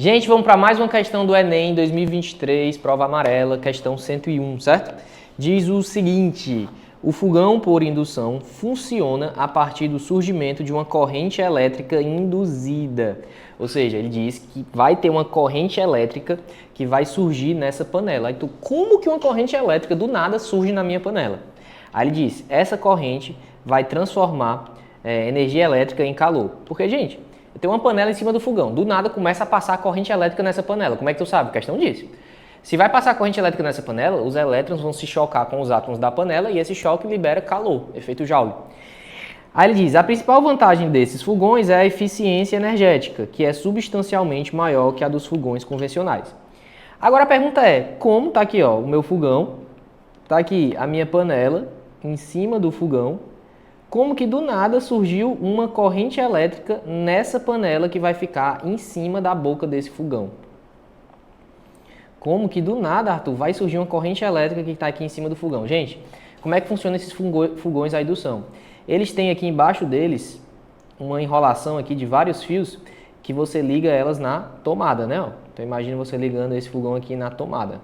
Gente, vamos para mais uma questão do Enem 2023, prova amarela, questão 101, certo? Diz o seguinte: o fogão por indução funciona a partir do surgimento de uma corrente elétrica induzida. Ou seja, ele diz que vai ter uma corrente elétrica que vai surgir nessa panela. Então, como que uma corrente elétrica do nada surge na minha panela? Aí ele diz, essa corrente vai transformar energia elétrica em calor. Porque, gente, eu tenho uma panela em cima do fogão, do nada começa a passar a corrente elétrica nessa panela. Como é que tu sabe? Questão disso. Se vai passar corrente elétrica nessa panela, os elétrons vão se chocar com os átomos da panela e esse choque libera calor, efeito Joule. Aí ele diz, a principal vantagem desses fogões é a eficiência energética, que é substancialmente maior que a dos fogões convencionais. Agora a pergunta é, como está aqui ó, o meu fogão, está aqui a minha panela em cima do fogão, como que do nada surgiu uma corrente elétrica nessa panela que vai ficar em cima da boca desse fogão? Como que do nada, Arthur, vai surgir uma corrente elétrica que está aqui em cima do fogão? Gente, como é que funciona esses fogões a indução? Eles têm aqui embaixo deles uma enrolação aqui de vários fios que você liga elas na tomada, né? Então imagina você ligando esse fogão aqui na tomada.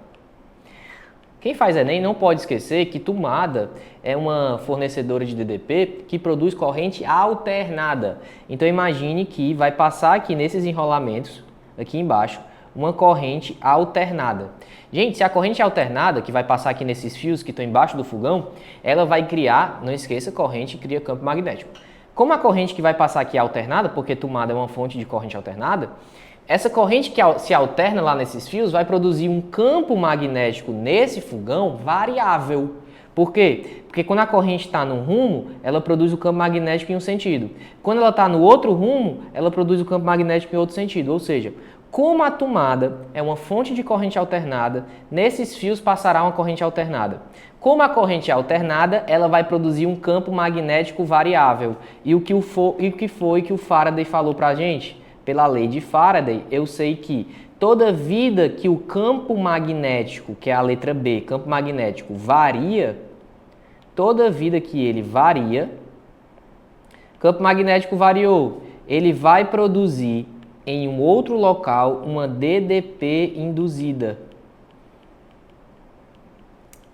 Quem faz Enem não pode esquecer que tomada é uma fornecedora de DDP que produz corrente alternada. Então imagine que vai passar aqui nesses enrolamentos, aqui embaixo, uma corrente alternada. Gente, se a corrente alternada, que vai passar aqui nesses fios que estão embaixo do fogão, ela vai criar, não esqueça, corrente cria campo magnético. Como a corrente que vai passar aqui é alternada, porque tomada é uma fonte de corrente alternada, essa corrente que se alterna lá nesses fios vai produzir um campo magnético nesse fogão variável. Por quê? Porque quando a corrente está num rumo, ela produz o campo magnético em um sentido. Quando ela está no outro rumo, ela produz o campo magnético em outro sentido. Ou seja, como a tomada é uma fonte de corrente alternada, nesses fios passará uma corrente alternada. Como a corrente é alternada, ela vai produzir um campo magnético variável. E o que foi que o Faraday falou para a gente? Pela lei de Faraday, eu sei que toda vida que o campo magnético, que é a letra B, campo magnético, varia, toda vida que ele varia, campo magnético variou, ele vai produzir em um outro local uma DDP induzida.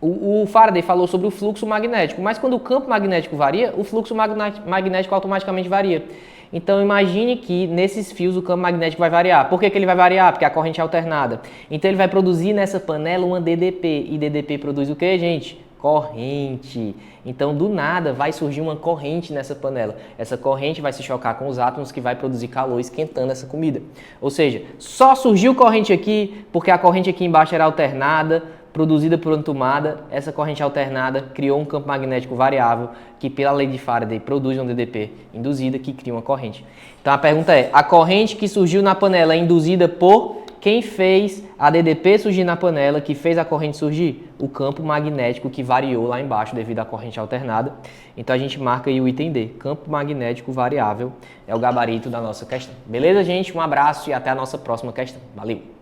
O Faraday falou sobre o fluxo magnético, mas quando o campo magnético varia, o fluxo magnético automaticamente varia. Então imagine que nesses fios o campo magnético vai variar. Por que ele vai variar? Porque a corrente é alternada. Então ele vai produzir nessa panela uma DDP. E DDP produz o que, gente? Corrente. Então do nada vai surgir uma corrente nessa panela. Essa corrente vai se chocar com os átomos que vai produzir calor esquentando essa comida. Ou seja, só surgiu corrente aqui porque a corrente aqui embaixo era alternada, produzida por uma tomada. Essa corrente alternada criou um campo magnético variável que, pela lei de Faraday, produz um DDP induzida que cria uma corrente. Então a pergunta é, a corrente que surgiu na panela é induzida por quem fez a DDP surgir na panela, que fez a corrente surgir? O campo magnético que variou lá embaixo devido à corrente alternada. Então a gente marca aí o item D, campo magnético variável, é o gabarito da nossa questão. Beleza, gente? Um abraço e até a nossa próxima questão. Valeu!